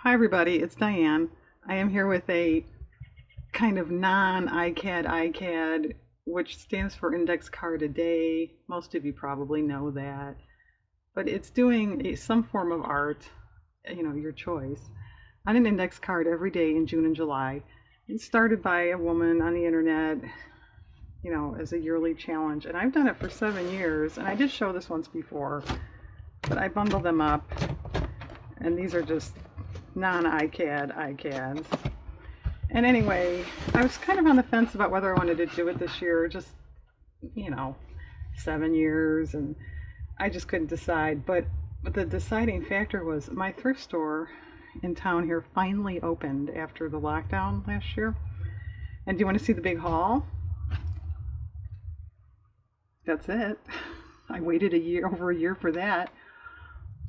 Hi everybody, it's Diane. I am here with a kind of non-ICAD, which stands for Index Card a Day. Most of you probably know that. But it's doing some form of art, your choice, on an index card every day in June and July. It's started by a woman on the internet, as a yearly challenge. And I've done it for 7 years, and I did show this once before, but I bundle them up, and these are just non-ICADs. And anyway, I was kind of on the fence about whether I wanted to do it this year, just, 7 years, and I just couldn't decide. But the deciding factor was my thrift store in town here finally opened after the lockdown last year. And do you want to see the big haul? That's it. I waited over a year for that.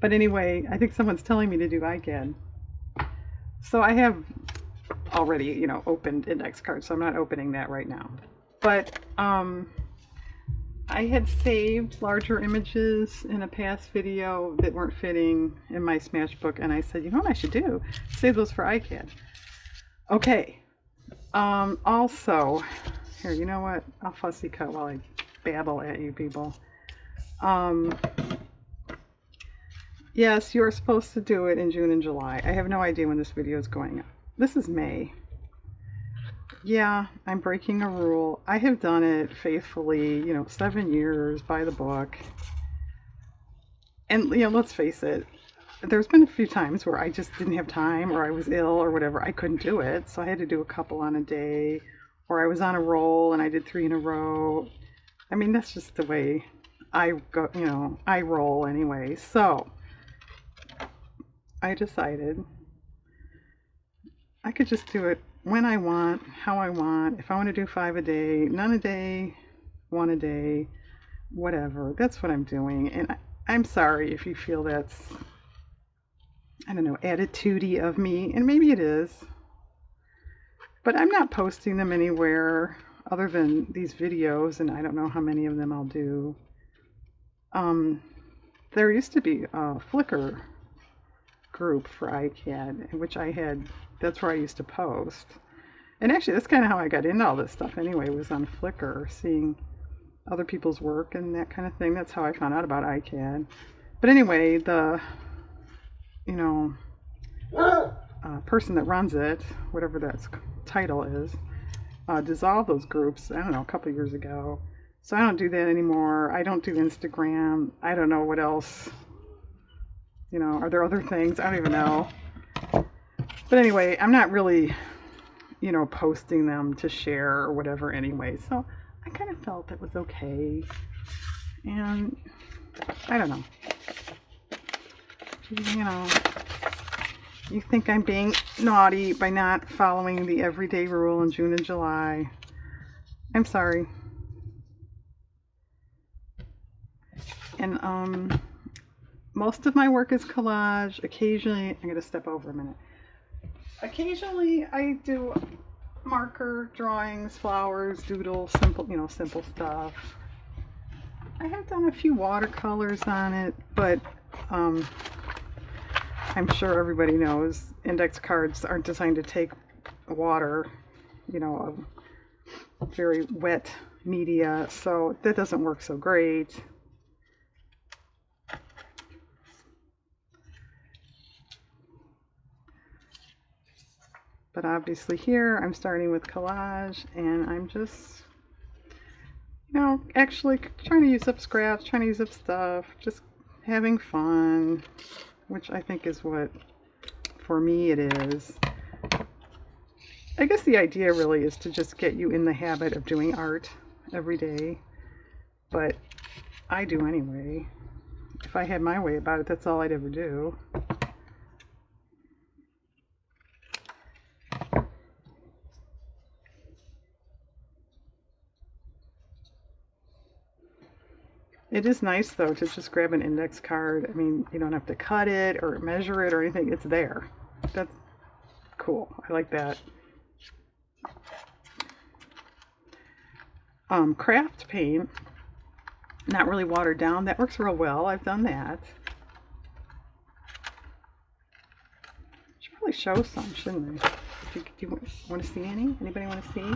But anyway, I think someone's telling me to do Icad. So I have already, opened index cards, so I'm not opening that right now. But I had saved larger images in a past video that weren't fitting in my Smashbook, and I said, you know what I should do? Save those for Icad. Okay. Also, here, you know what? I'll fussy cut while I babble at you people. Yes, you're supposed to do it in June and July. I have no idea when this video is going up. This is May. Yeah, I'm breaking a rule. I have done it faithfully, 7 years by the book. And, let's face it, there's been a few times where I just didn't have time, or I was ill or whatever. I couldn't do it, so I had to do a couple on a day. Or I was on a roll and I did 3 in a row. I mean, that's just the way I go, I roll anyway. So I decided I could just do it when I want, how I want. If I want to do 5 a day, none a day, 1 a day, whatever. That's what I'm doing. And I'm sorry if you feel that's, I don't know, attitude-y of me. And maybe it is. But I'm not posting them anywhere other than these videos, and I don't know how many of them I'll do. There used to be a Flickr group for Icad, which that's where I used to post. And actually, that's kind of how I got into all this stuff anyway, was on Flickr, seeing other people's work and that kind of thing. That's how I found out about Icad. But anyway, the, person that runs it, whatever that title is, dissolved those groups, I don't know, a couple of years ago. So I don't do that anymore. I don't do Instagram. I don't know what else. Are there other things? I don't even know. But anyway, I'm not really, posting them to share or whatever anyway. So I kind of felt it was okay. And I don't know. You think I'm being naughty by not following the everyday rule in June and July. I'm sorry. And most of my work is collage. Occasionally, I'm going to step over a minute. Occasionally, I do marker drawings, flowers, doodles, simple stuff. I have done a few watercolors on it, but I'm sure everybody knows index cards aren't designed to take water, very wet media, so that doesn't work so great. But obviously here I'm starting with collage, and I'm just, actually trying to use up scraps, trying to use up stuff, just having fun, which I think is what, for me, it is. I guess the idea really is to just get you in the habit of doing art every day, but I do anyway. If I had my way about it, that's all I'd ever do. It is nice, though, to just grab an index card. I mean, you don't have to cut it or measure it or anything. It's there. That's cool. I like that. Craft paint, not really watered down. That works real well. I've done that. probably show some, shouldn't I? Do you want to see any? Anybody want to see?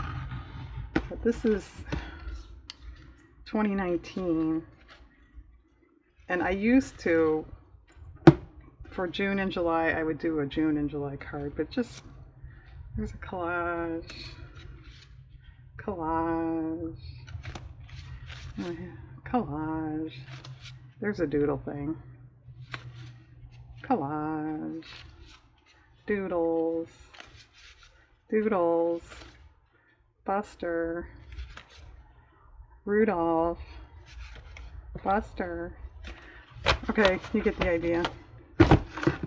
But this is 2019. And I used to, for June and July, I would do a June and July card, but just, there's a collage, collage, collage, there's a doodle thing, collage, doodles, doodles, Buster, Rudolph, Buster. Okay, you get the idea.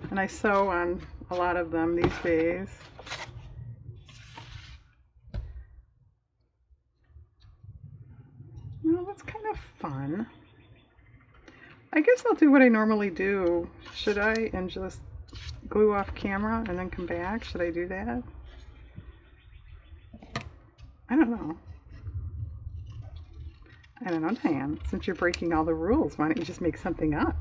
And I sew on a lot of them these days. Well, that's kind of fun. I guess I'll do what I normally do. Should I? And just glue off camera and then come back? Should I do that? I don't know. I don't know, Diane. Since you're breaking all the rules, why don't you just make something up?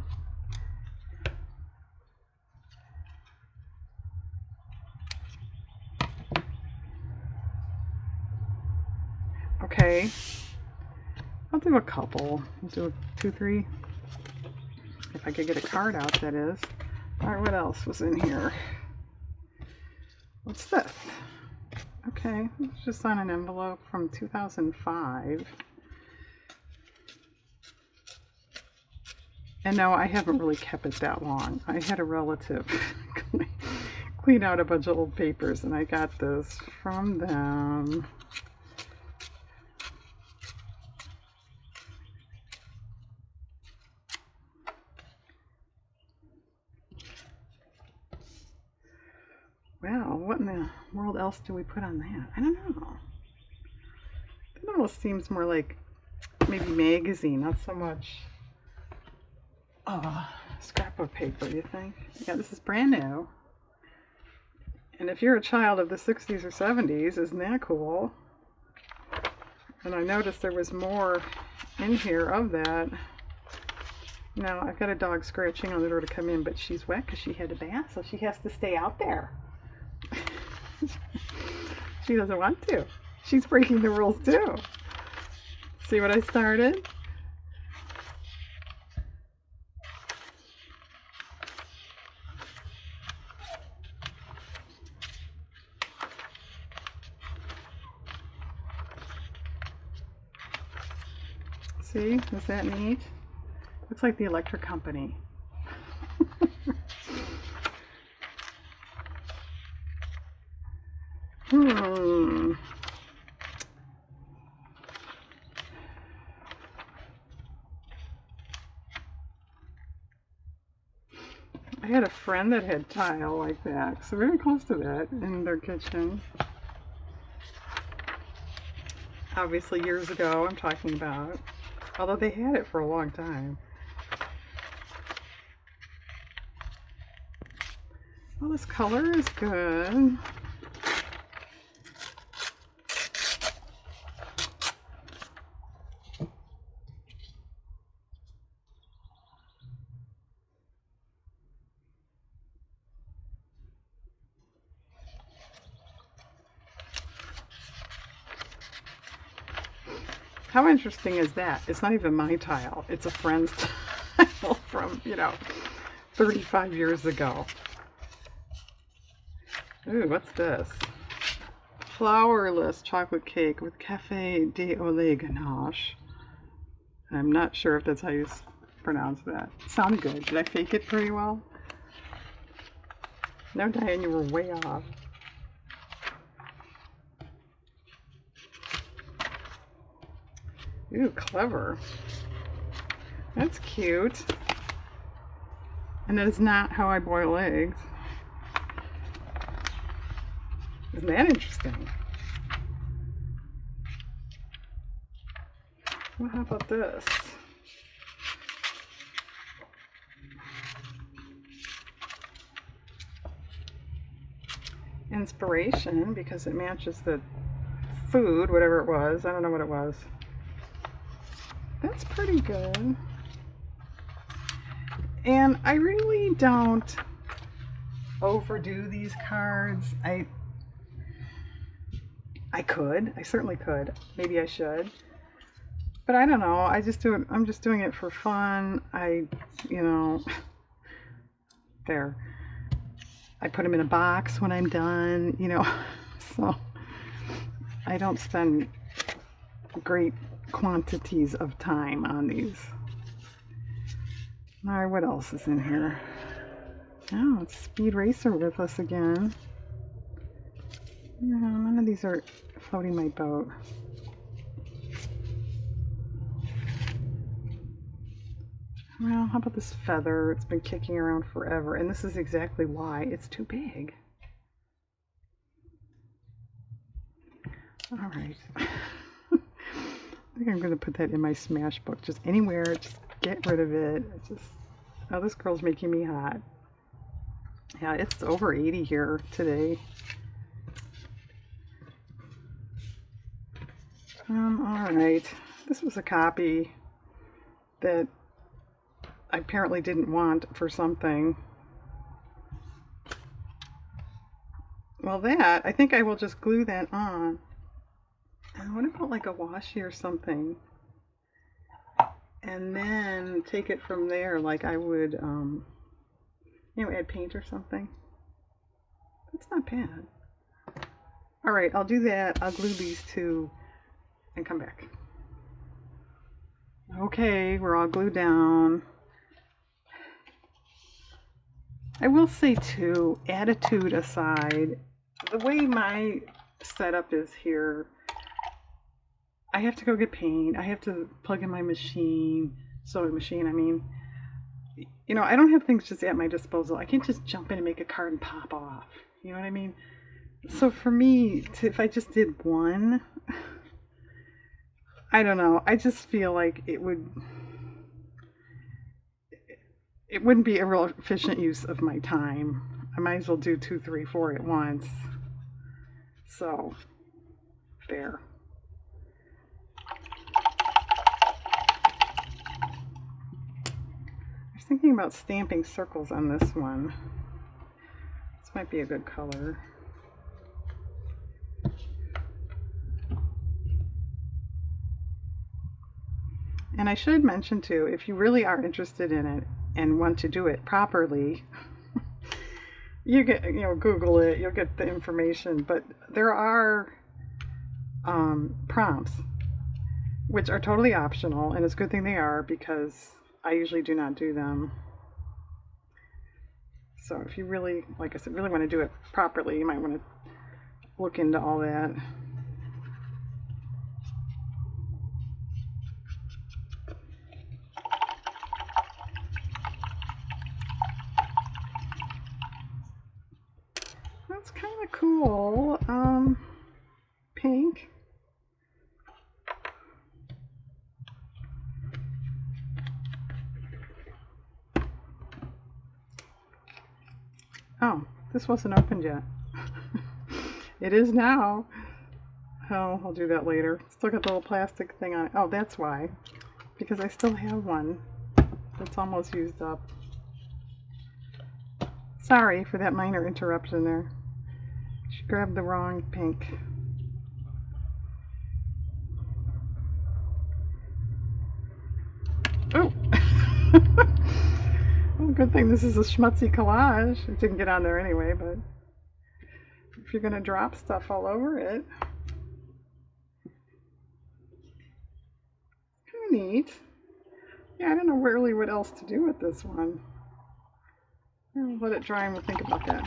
Okay. I'll do a couple. I'll do 2, 3. If I could get a card out, that is. Alright, what else was in here? What's this? Okay, it's just on an envelope from 2005. And no, I haven't really kept it that long. I had a relative clean out a bunch of old papers, and I got this from them. Wow, what in the world else do we put on that? I don't know. That almost seems more like maybe magazine, not so much scrapbook paper, you think? Yeah, this is brand new. And if you're a child of the 60s or 70s, isn't that cool? And I noticed there was more in here of that. Now, I've got a dog scratching on the door to come in, but she's wet because she had a bath, so she has to stay out there. She doesn't want to. She's breaking the rules too. See what I started? See, is that neat? Looks like the electric company. I had a friend that had tile like that, so very close to that in their kitchen. Obviously years ago I'm talking about, although they had it for a long time. Well, this color is good. How interesting is that? It's not even my tile. It's a friend's tile from, 35 years ago. Ooh, what's this? Flourless chocolate cake with café au lait ganache. I'm not sure if that's how you pronounce that. It sounded good. Did I fake it pretty well? No, Diane, you were way off. Ooh, clever. That's cute. And that is not how I boil eggs. Isn't that interesting? Well, how about this? Inspiration, because it matches the food, whatever it was. I don't know what it was. That's pretty good. And I really don't overdo these cards. I certainly could. Maybe I should. But I don't know. I'm just doing it for fun. You know, there. I put them in a box when I'm done, you know. So I don't spend great quantities of time on these. All right, what else is in here? Oh, it's Speed Racer with us again. No, none of these are floating my boat. Well, how about this feather? It's been kicking around forever, and this is exactly why. It's too big. All right. I think I'm going to put that in my smash book. Just anywhere, just get rid of it. Oh, this girl's making me hot. Yeah, it's over 80 here today. All right. This was a copy that I apparently didn't want for something. Well, I think I will just glue that on. What about like a washi or something? And then take it from there like I would, add paint or something. That's not bad. All right, I'll do that. I'll glue these two and come back. Okay, we're all glued down. I will say too, attitude aside, the way my setup is here, I have to go get paint. I have to plug in my sewing machine, I mean. You know, I don't have things just at my disposal. I can't just jump in and make a card and pop off. You know what I mean? So for me, if I just did one, I don't know. I just feel like it wouldn't be a real efficient use of my time. I might as well do 2, 3, 4 at once. So, there. I was thinking about stamping circles on this one. This might be a good color. And I should mention too, if you really are interested in it and want to do it properly, Google it, you'll get the information. But there are prompts, which are totally optional, and it's a good thing they are because I usually do not do them. So if you really, like I said, really want to do it properly, you might want to look into all that. That's kind of cool. Pink. Oh, this wasn't opened yet. It is now. Oh, I'll do that later. Still got the little plastic thing on it. Oh, that's why. Because I still have one that's almost used up. Sorry for that minor interruption there. She grabbed the wrong pink. Oh! Well, good thing this is a schmutzy collage. It didn't get on there anyway, but if you're going to drop stuff all over it. Kind of neat. Yeah, I don't know really what else to do with this one. I'll let it dry and we'll think about that.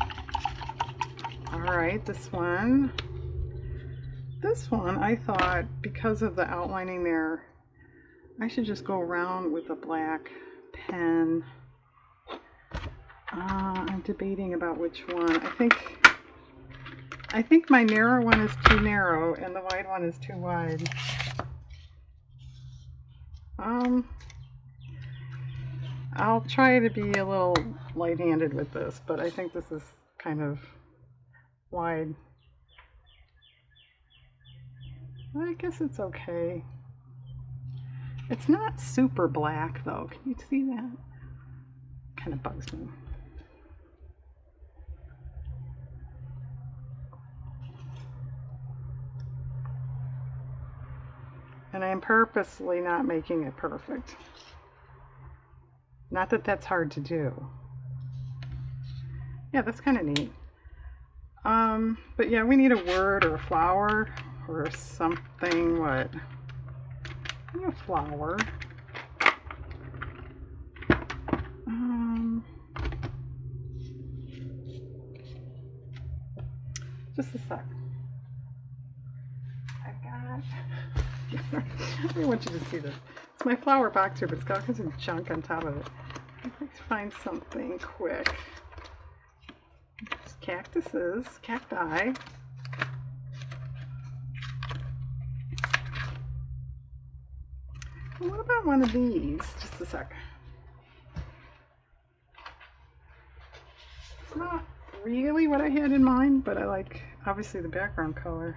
Alright, this one. This one, I thought, because of the outlining there, I should just go around with a black pen. I'm debating about which one. I think my narrow one is too narrow and the wide one is too wide. I'll try to be a little light-handed with this, but I think this is kind of wide. I guess it's okay. It's not super black though. Can you see that? Kind of bugs me. And I am purposely not making it perfect. Not that that's hard to do. Yeah, that's kind of neat. But yeah, we need a word or a flower or something. What? A flower. Just a sec. I've got. I want you to see this. It's my flower box here, but it's got all kinds of junk on top of it. Let's find something quick. There's cactuses, cacti. What about one of these? Just a sec. It's not really what I had in mind, but I like, obviously, the background color.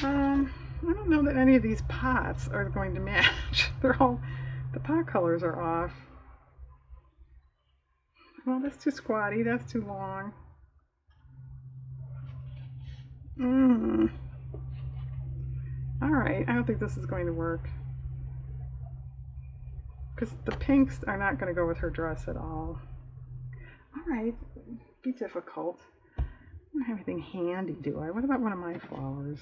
I don't know that any of these pots are going to match. They're all, the pot colors are off. Well, that's too squatty. That's too long. Alright, I don't think this is going to work. Because the pinks are not going to go with her dress at all. Alright, be difficult. I don't have anything handy, do I? What about one of my flowers?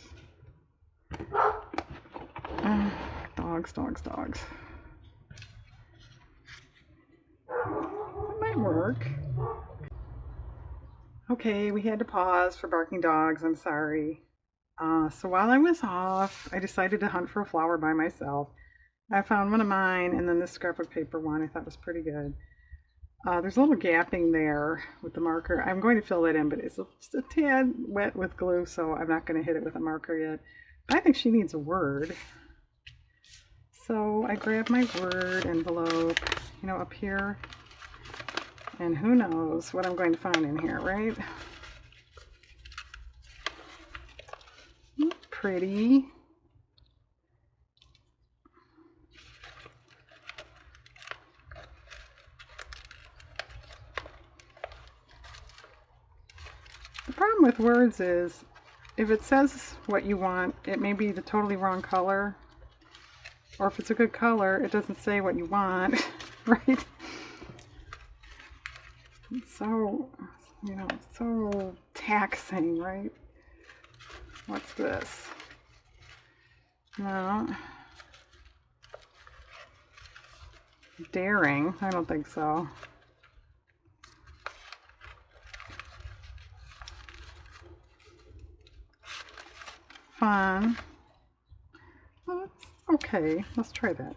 Dogs, dogs, dogs. That might work. Okay, we had to pause for barking dogs. I'm sorry. So while I was off, I decided to hunt for a flower by myself. I found one of mine, and then this scrapbook paper one I thought was pretty good. There's a little gapping there with the marker. I'm going to fill that in, but it's just a tad wet with glue, so I'm not going to hit it with a marker yet. But I think she needs a word. So I grabbed my word envelope, up here. And who knows what I'm going to find in here, right? Pretty. The problem with words is, if it says what you want, it may be the totally wrong color. Or if it's a good color, it doesn't say what you want, right? It's so, so taxing, right? What's this? No. Daring? I don't think so. Fun. Well, that's okay. Let's try that.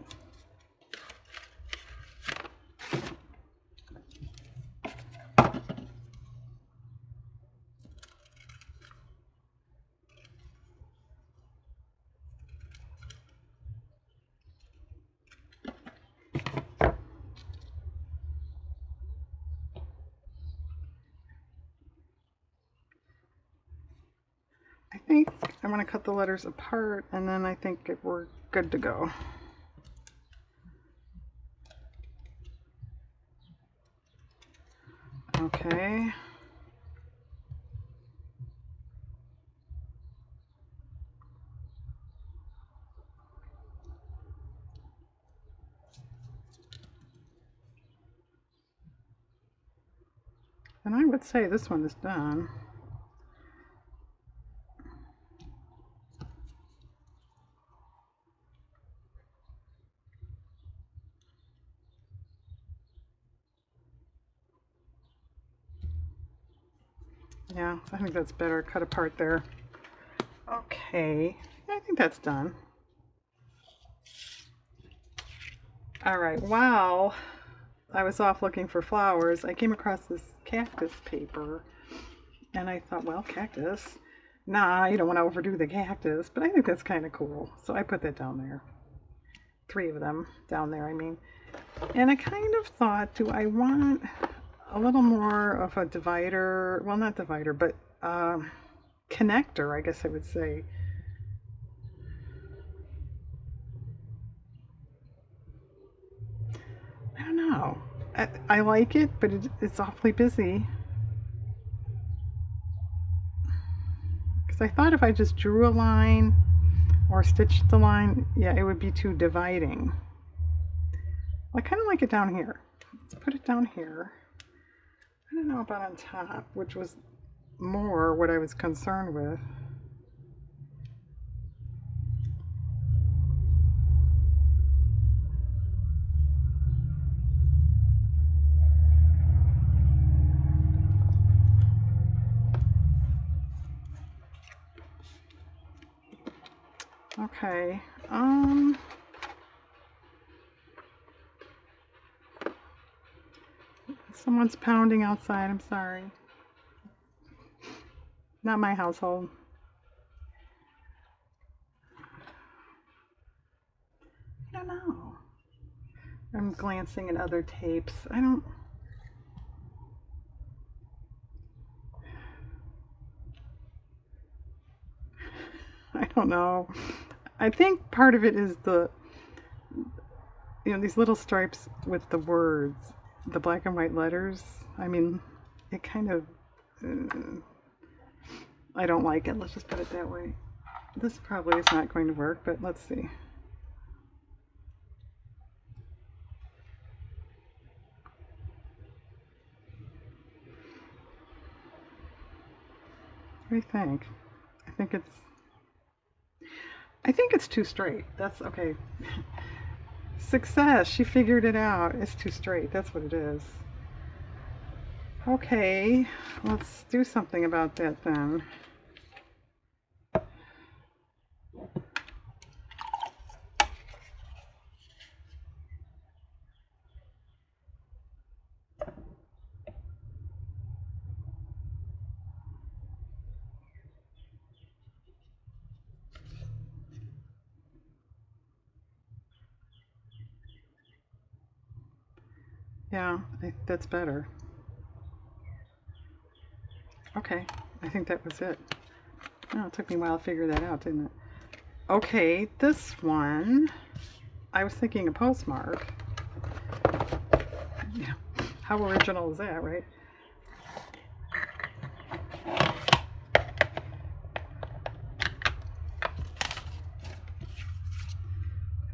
I think I'm going to cut the letters apart, and then I think we're good to go. Okay. And I would say this one is done. Yeah, I think that's better. Cut apart there. Okay, I think that's done. All right, while I was off looking for flowers, I came across this cactus paper, and I thought, well, cactus. Nah, you don't want to overdo the cactus, but I think that's kind of cool. So I put that down there. 3 of them down there, I mean. And I kind of thought, do I want a little more of a divider, well, not divider, but connector, I guess I would say. I don't know. I like it, but it's awfully busy. Because I thought if I just drew a line or stitched the line, yeah, it would be too dividing. I kind of like it down here. Let's put it down here. I don't know about on top, which was more what I was concerned with. Okay, someone's pounding outside, I'm sorry. Not my household. I don't know. I'm glancing at other tapes. I don't know. I think part of it is these little stripes with the words, the black and white letters. I mean, it kind of, I don't like it. Let's just put it that way. This probably is not going to work, but let's see. What do you think? I think it's too straight. That's okay. Success. She figured it out. It's too straight. That's what it is. Okay, let's do something about that then. Yeah, that's better. Okay, I think that was it. Oh, it took me a while to figure that out, didn't it? Okay, this one, I was thinking a postmark. Yeah, how original is that, right? I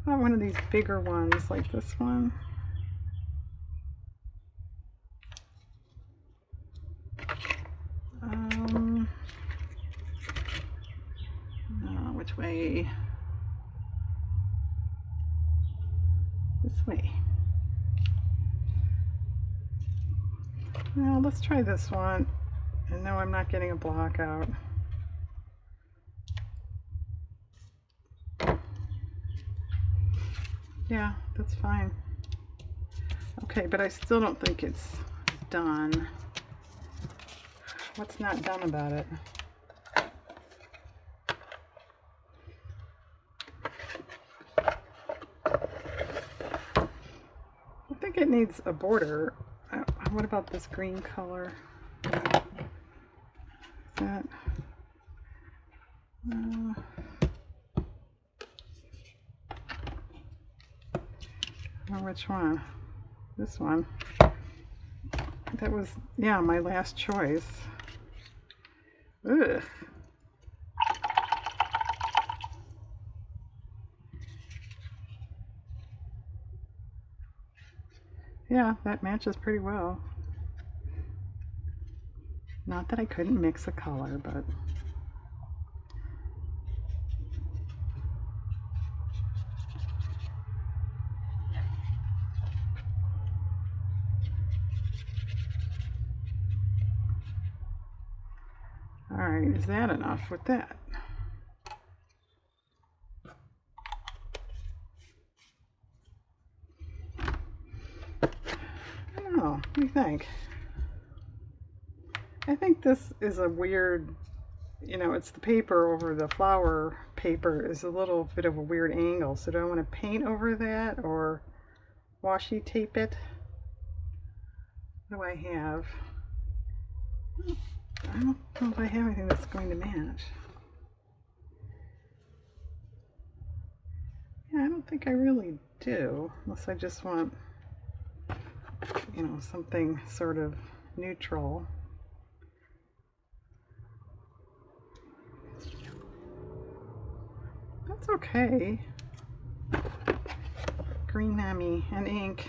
thought one of these bigger ones, like this one. Which way? This way. Well, let's try this one. And no, I'm not getting a block out. Yeah, that's fine. Okay, but I still don't think it's done. What's not done about it? I think it needs a border. What about this green color? Is that? Which one? This one. That was, yeah, my last choice. Ugh. Yeah, that matches pretty well. Not that I couldn't mix a color, but all right, is that enough with that? I don't know. What do you think? I think this is a weird, it's the paper over the flower paper is a little bit of a weird angle. So do I want to paint over that or washi tape it? What do I have? I don't know if I have anything that's going to match. Yeah, I don't think I really do, unless I just want, something sort of neutral. That's okay. Green on me and ink.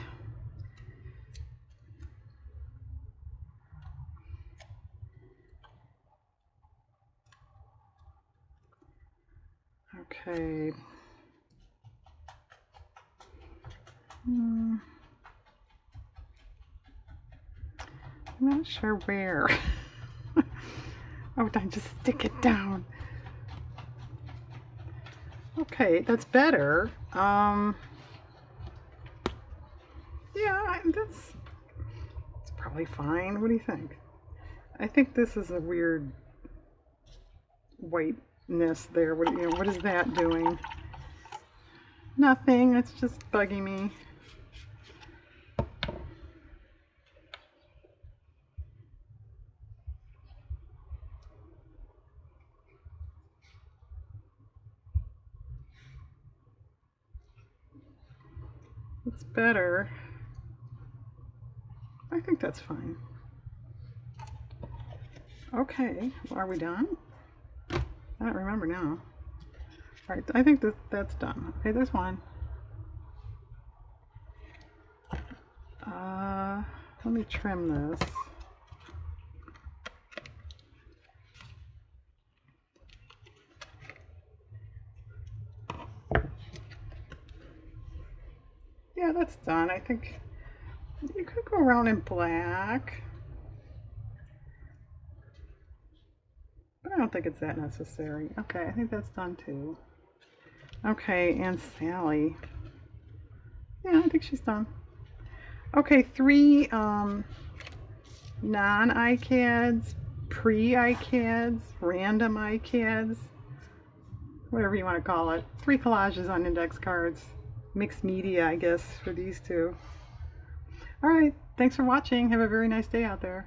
Okay. I'm not sure where. Oh, I just stick it down. Okay, that's better. Yeah, that's probably fine. What do you think? I think this is a weird whiteness there. What is that doing? Nothing. It's just bugging me. It's better. I think that's fine. Okay, well, are we done? I don't remember now. All right, I think that's done. Okay, there's one. Let me trim this. Yeah, that's done. I think you could go around in black, but I don't think it's that necessary. Okay, I think that's done too. Okay, and Sally. Yeah, I think she's done. Okay, 3 non-Icads, pre-Icads, random Icads, whatever you want to call it. 3 collages on index cards. Mixed media, I guess, for these two. All right, thanks for watching. Have a very nice day out there.